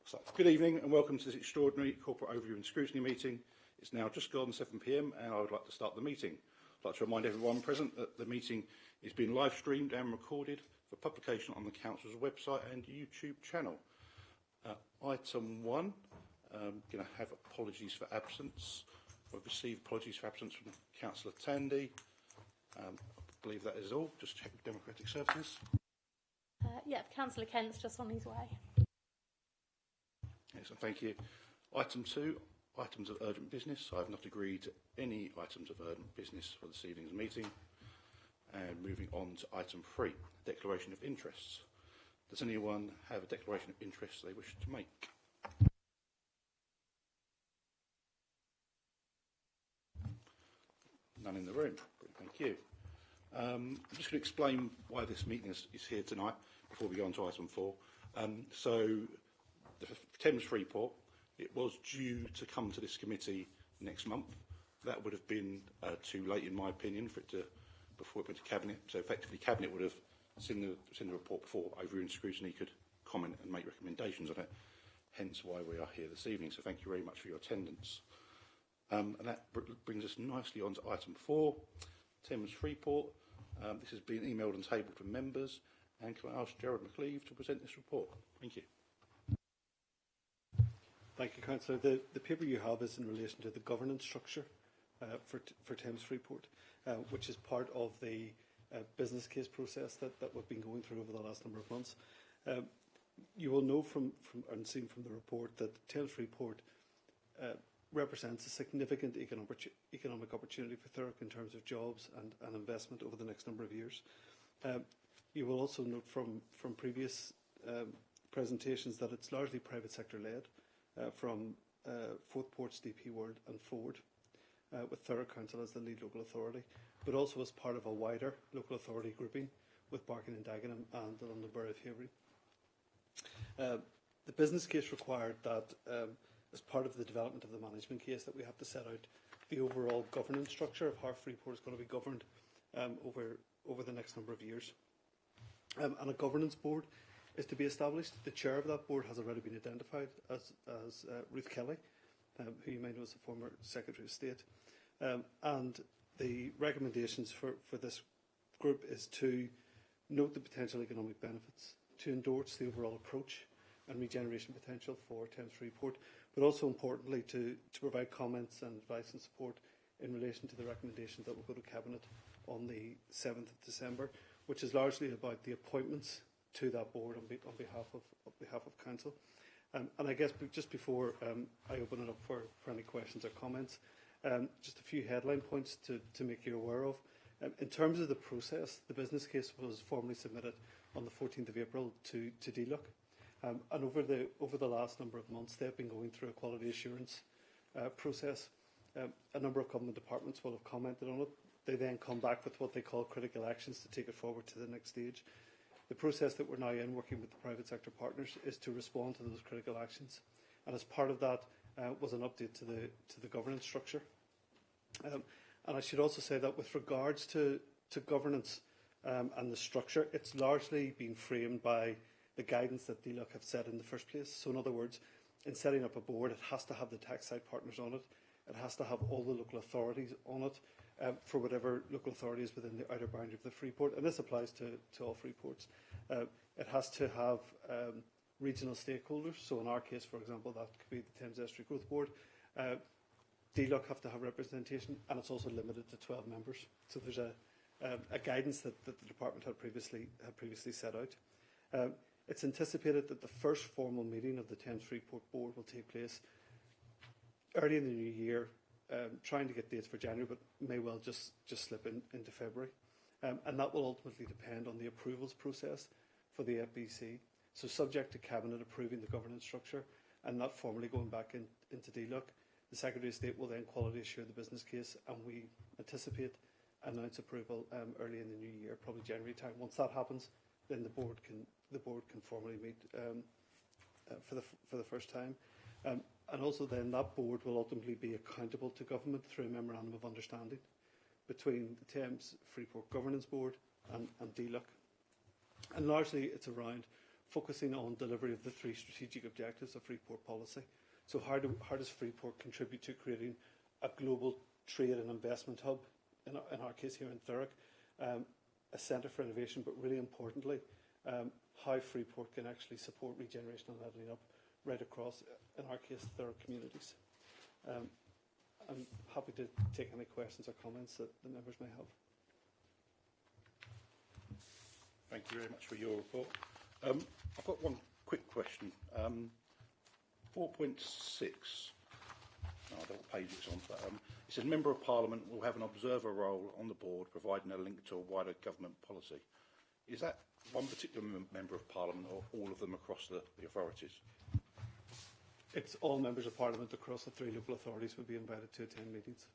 So, good evening and welcome to this extraordinary corporate overview and scrutiny meeting. It's now just gone 7 p.m. and I would like to start the meeting. I'd like to remind everyone present that the meeting is being live streamed and recorded for publication on the Council's website and YouTube channel. Item 1, going to have apologies for absence. We've received apologies for absence from Councillor Tandy. I believe that is all. Just check Democratic Services. Yeah, Councillor Kent's just on his way. Excellent, thank you. Item 2, items of urgent business. I have not agreed to any items of urgent business for this evening's meeting. And moving on to item 3, declaration of interests. Does anyone have a declaration of interest they wish to make? None in the room. Thank you. I'm just going to explain why this meeting is here tonight before we go on to item 4. So, the Thames Freeport, it was due to come to this committee next month. That would have been too late, in my opinion, for it to before it went to Cabinet. So, effectively, Cabinet would have seen the report before Overview and Scrutiny could comment and make recommendations on it. Hence, why we are here this evening. So, thank you very much for your attendance. And that brings us nicely on to item 4, Thames Freeport. This has been emailed and tabled to members. And can I ask Gerard McLeave to present this report? Thank you. Thank you, Councillor. The paper you have is in relation to the governance structure for Thames Freeport, which is part of the business case process that we've been going through over the last number of months. You will know from and seen from the report that Thames Freeport represents a significant economic opportunity for Thurrock in terms of jobs and investment over the next number of years. You will also note from previous presentations that it's largely private sector led from Forth Ports, DP World and Ford, with Thurrock Council as the lead local authority, but also as part of a wider local authority grouping with Barking and Dagenham and the London Borough of Haverey. The business case required that as part of the development of the management case that we have to set out the overall governance structure of how Freeport is going to be governed over the next number of years. And a governance board is to be established. The chair of that board has already been identified as Ruth Kelly, who you may know as the former Secretary of State. And the recommendations for this group is to note the potential economic benefits, to endorse the overall approach and regeneration potential for Thames Freeport, but also importantly to provide comments and advice and support in relation to the recommendation that will go to Cabinet on the 7th of December, which is largely about the appointments to that board on behalf of Council. And I guess just before I open it up for any questions or comments, just a few headline points to make you aware of. In terms of the process, the business case was formally submitted on the 14th of April to DLUC. And over the last number of months, they've been going through a quality assurance process. A number of government departments will have commented on it. They then come back with what they call critical actions to take it forward to the next stage. The process that we're now in, working with the private sector partners, is to respond to those critical actions. And as part of that was an update to the governance structure. And I should also say that with regards to governance and the structure, it's largely been framed by the guidance that DLUC have set in the first place. So in other words, in setting up a board, it has to have the tax side partners on it. It has to have all the local authorities on it for whatever local authority is within the outer boundary of the Freeport. And this applies to all Freeports. It has to have regional stakeholders. So in our case, for example, that could be the Thames Estuary Growth Board. DLUC have to have representation, and it's also limited to 12 members. So there's a guidance that the department had previously set out. It's anticipated that the first formal meeting of the Thames Freeport Board will take place early in the new year, trying to get dates for January, but may well just slip into February. And that will ultimately depend on the approvals process for the FBC. So subject to Cabinet approving the governance structure and not formally going back into DLUC, the Secretary of State will then quality assure the business case, and we anticipate announce approval early in the new year, probably January time. Once that happens, then the board can formally meet for the first time. And also then that board will ultimately be accountable to government through a memorandum of understanding between the Thames Freeport Governance Board and DLUC. And largely it's around focusing on delivery of the 3 strategic objectives of Freeport policy. So how does Freeport contribute to creating a global trade and investment hub, in our case here in Thurrock, a centre for innovation, but really importantly, how Freeport can actually support regeneration and levelling up right across, in our case, Thurrock communities. I'm happy to take any questions or comments that the members may have. Thank you very much for your report. I've got one quick question. 4.6, I don't know what page it's on, but it says Member of Parliament will have an observer role on the board, providing a link to a wider government policy. Is that one particular Member of Parliament or all of them across the authorities? It's all members of Parliament across the 3 local authorities would be invited to attend meetings.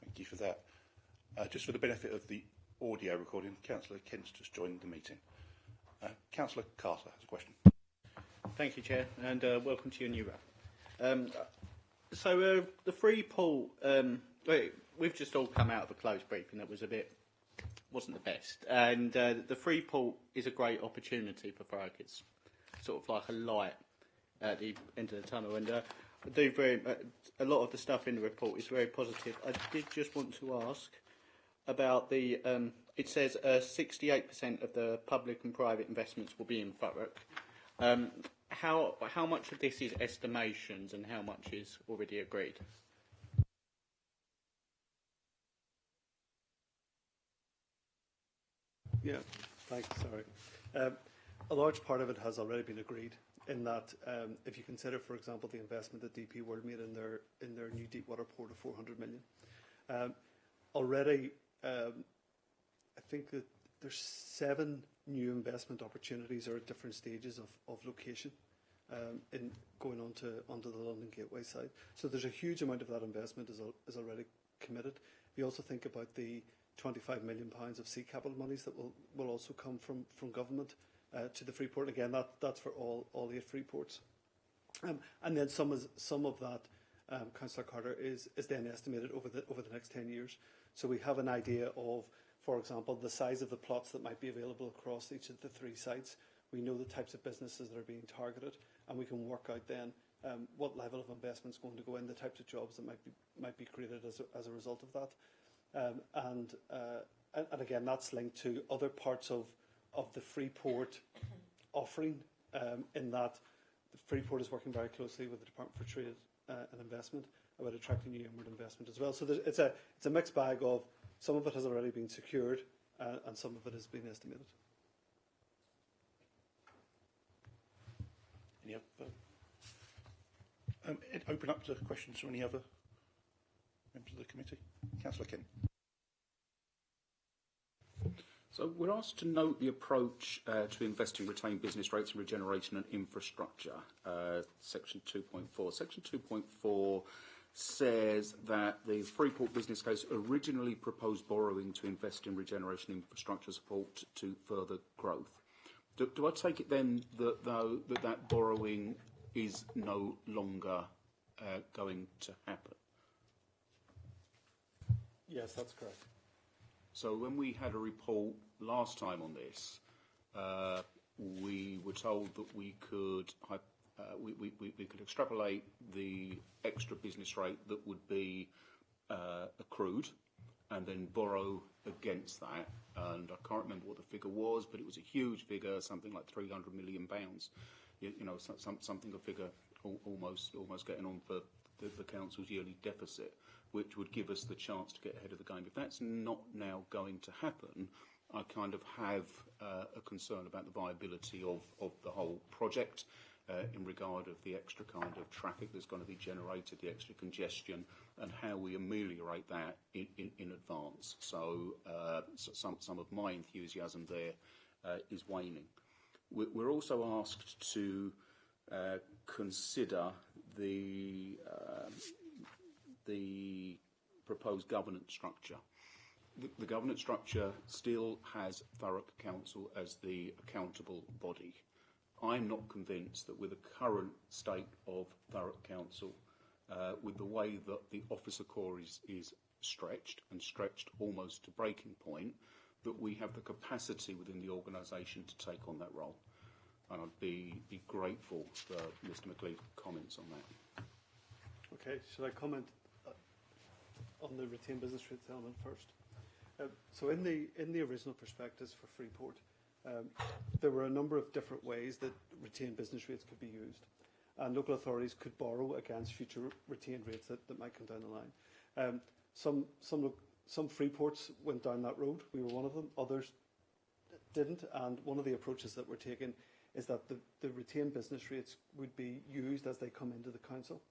Thank you for that. Just for the benefit of the audio recording, Councillor Kent's just joined the meeting. Councillor Carter has a question. Thank you, Chair, and welcome to your new role. So the Freeport, we've just all come out of a closed briefing that wasn't the best, and the Freeport is a great opportunity for Thurrock. It's sort of like a light at the end of the tunnel, and a lot of the stuff in the report is very positive. I did just want to ask about the. It says 68% of the public and private investments will be in Thurrock. How much of this is estimations and how much is already agreed? Yeah, thanks. Sorry. A large part of it has already been agreed. In that, if you consider, for example, the investment that DP World made in their new deepwater port of 400 million, already, I think that there's 7 new investment opportunities are at different stages of location in going onto the London Gateway side. So there's a huge amount of that investment is already committed. We also think about the £25 million of seed capital monies that will also come from government to the Freeport. Again, that's for all 8 Freeports. And then some of that, Councillor Carter, is then estimated over the next 10 years. So we have an idea of, for example, the size of the plots that might be available across each of the 3 sites. We know the types of businesses that are being targeted, and we can work out then what level of investment is going to go in, the types of jobs that might be created as a result of that. And again, that's linked to other parts of the Freeport offering, in that the Freeport is working very closely with the Department for Trade and Investment about attracting new inward investment as well. So it's a mixed bag of some of it has already been secured and some of it has been estimated. Any other? Open up to questions from any other members of the committee. Councillor Kent. So we're asked to note the approach to investing retained business rates and regeneration and infrastructure, section 2.4. Section 2.4 says that the Freeport business case originally proposed borrowing to invest in regeneration infrastructure support to further growth. Do I take it then that borrowing is no longer going to happen? Yes, that's correct. So when we had a report last time on this, we were told that we could extrapolate the extra business rate that would be accrued and then borrow against that. And I can't remember what the figure was, but it was a huge figure, something like £300 million. Something a figure almost getting on for the council's yearly deficit, which would give us the chance to get ahead of the game. If that's not now going to happen, I kind of have a concern about the viability of the whole project in regard of the extra kind of traffic that's going to be generated, the extra congestion, and how we ameliorate that in advance. So some of my enthusiasm there is waning. We're also asked to consider the proposed governance structure. The governance structure still has Thurrock Council as the accountable body. I'm not convinced that with the current state of Thurrock Council, with the way that the officer corps is stretched almost to breaking point, that we have the capacity within the organisation to take on that role. And I'd be grateful for Mr McLeod's comments on that. Okay, should I comment on the retained business rates element first? So in the original prospectus for Freeport, there were a number of different ways that retained business rates could be used. And local authorities could borrow against future retained rates that might come down the line. Some Freeports went down that road. We were one of them. Others didn't. And one of the approaches that we're taking is that the retained business rates would be used as they come into the council.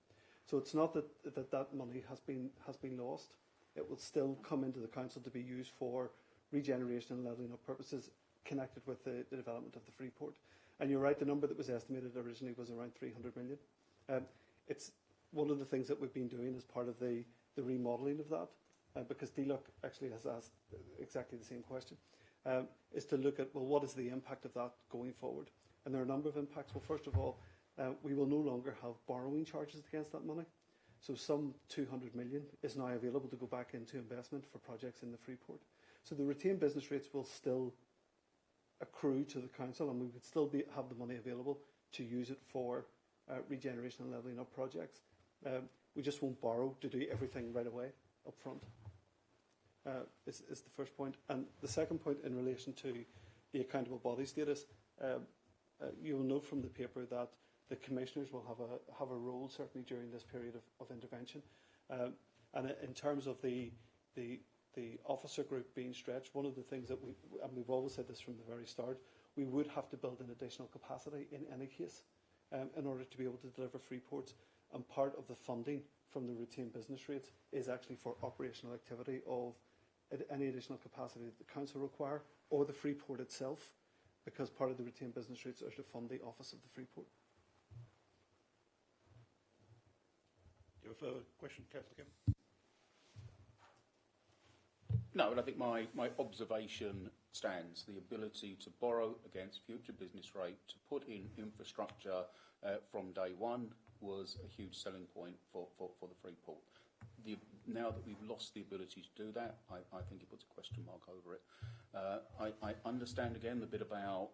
So it's not that money has been lost. It will still come into the council to be used for regeneration and levelling up purposes connected with the development of the Freeport. And you're right, the number that was estimated originally was around 300 million. It's one of the things that we've been doing as part of the remodelling of that, because DLUC actually has asked exactly the same question, is to look at, well, what is the impact of that going forward? And there are a number of impacts. Well, first of all, we will no longer have borrowing charges against that money. So some 200 million is now available to go back into investment for projects in the Freeport. So the retained business rates will still accrue to the council, and we would still have the money available to use it for regeneration and levelling up projects. We just won't borrow to do everything right away up front, is the first point. And the second point in relation to the accountable body status, you will note from the paper that the commissioners will have a role certainly during this period of intervention. And in terms of the officer group being stretched, one of the things that we've always said this from the very start, we would have to build an additional capacity in any case in order to be able to deliver Freeports. And part of the funding from the retained business rates is actually for operational activity of any additional capacity that the council require or the Freeport itself, because part of the retained business rates are to fund the office of the Freeport. Do you have a further question, Councillor Kemp? No, but I think my observation stands. The ability to borrow against future business rate, to put in infrastructure from day one was a huge selling point for the Freeport. Now that we've lost the ability to do that, I think it puts a question mark over it. I understand again the bit about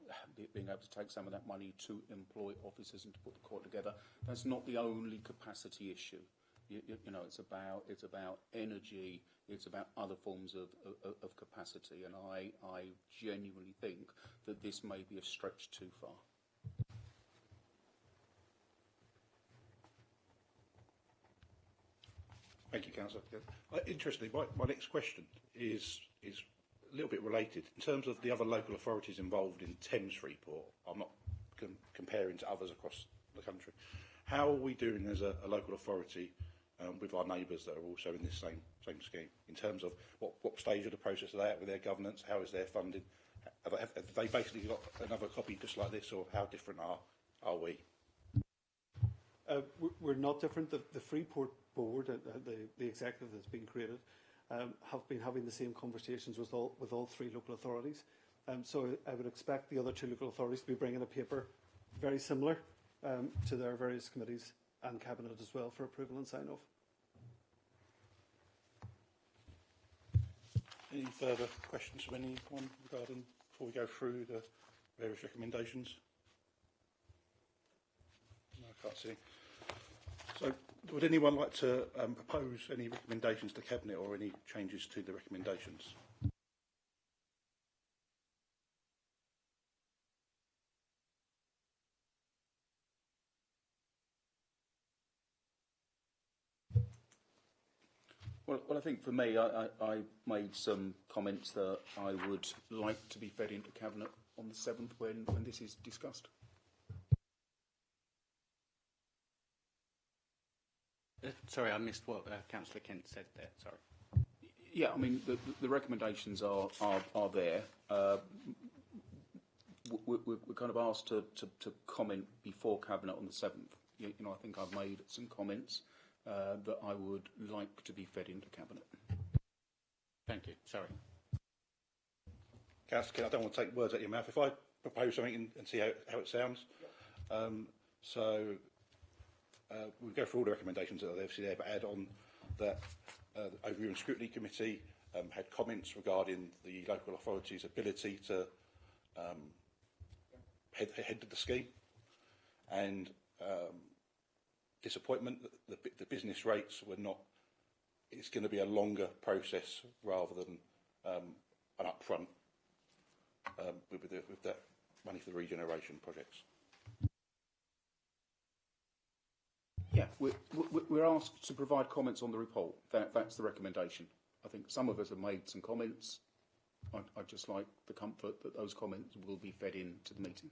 being able to take some of that money to employ officers and to put the court together. That's not the only capacity issue. You know, it's about energy, it's about other forms of capacity, and I genuinely think that this may be a stretch too far. Thank you, Councillor. Interestingly, my next question is a little bit related. In terms of the other local authorities involved in Thames Freeport, I'm not comparing to others across the country. How are we doing as a local authority with our neighbours that are also in this same scheme, in terms of what stage of the process are they at with their governance, how is their funding? Have they basically got another copy just like this, or how different are we? We're not different. The Freeport board, the executive that's been created, have been having the same conversations with all three local authorities. So I would expect the other two local authorities to be bringing a paper very similar to their various committees and cabinet as well for approval and sign-off. Any further questions from anyone regarding, before we go through the various recommendations? No, I can't see. So would anyone like to propose any recommendations to Cabinet or any changes to the recommendations? Well, I think for me, I made some comments that I would like to be fed into Cabinet on the 7th when this is discussed. Sorry, I missed what Councillor Kent said there. Sorry. Yeah, I mean, the recommendations are there. We're kind of asked to comment before Cabinet on the 7th. You know, I think I've made some comments that I would like to be fed into Cabinet. Thank you. Sorry. Councillor, I don't want to take words out of your mouth. If I propose something and see how it sounds. We'll go through all the recommendations that are obviously there, but add on that overview and scrutiny committee, had comments regarding the local authority's ability to head to the scheme, and disappointment that the business rates were not. It's going to be a longer process rather than an upfront with that money for the regeneration projects. Yeah, we're asked to provide comments on the report. That's the recommendation. I think some of us have made some comments. I'd just like the comfort that those comments will be fed into the meeting.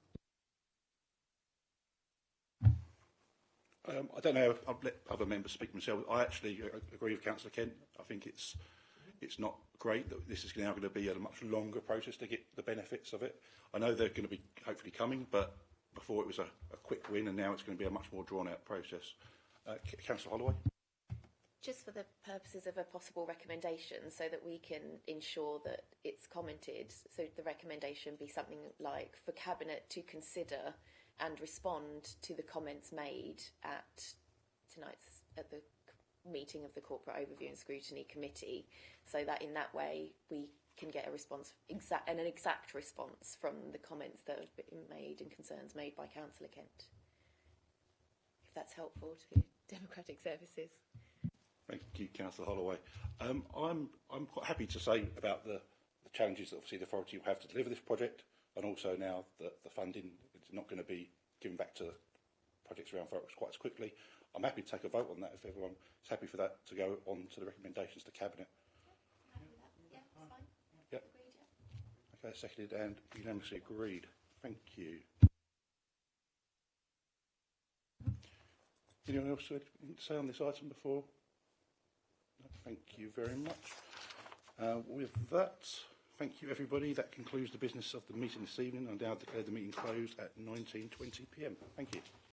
I don't know. I'll let other members speak themselves. I actually agree with Councillor Kent. I think it's not great that this is now going to be a much longer process to get the benefits of it. I know they're going to be hopefully coming, but before it was a quick win, and now it's going to be a much more drawn-out process. Councillor Holloway? Just for the purposes of a possible recommendation, so that we can ensure that it's commented, so the recommendation be something like for Cabinet to consider and respond to the comments made at the meeting of the Corporate Overview and Scrutiny Committee, so that in that way we can get a response, an exact response from the comments that have been made and concerns made by Councillor Kent. If that's helpful to Democratic Services. Thank you, Councillor Holloway. I'm quite happy to say about the challenges that obviously the authority will have to deliver this project, and also now that the funding is not going to be given back to projects around Thurrock quite as quickly. I'm happy to take a vote on that if everyone is happy for that to go on to the recommendations to Cabinet. Yeah, that's fine. Yep. Agreed, yeah. Okay, seconded and unanimously agreed. Thank you. Anyone else to say on this item before? No, thank you very much. With that, thank you everybody. That concludes the business of the meeting this evening. I now declare the meeting closed at 19:20 p.m. Thank you.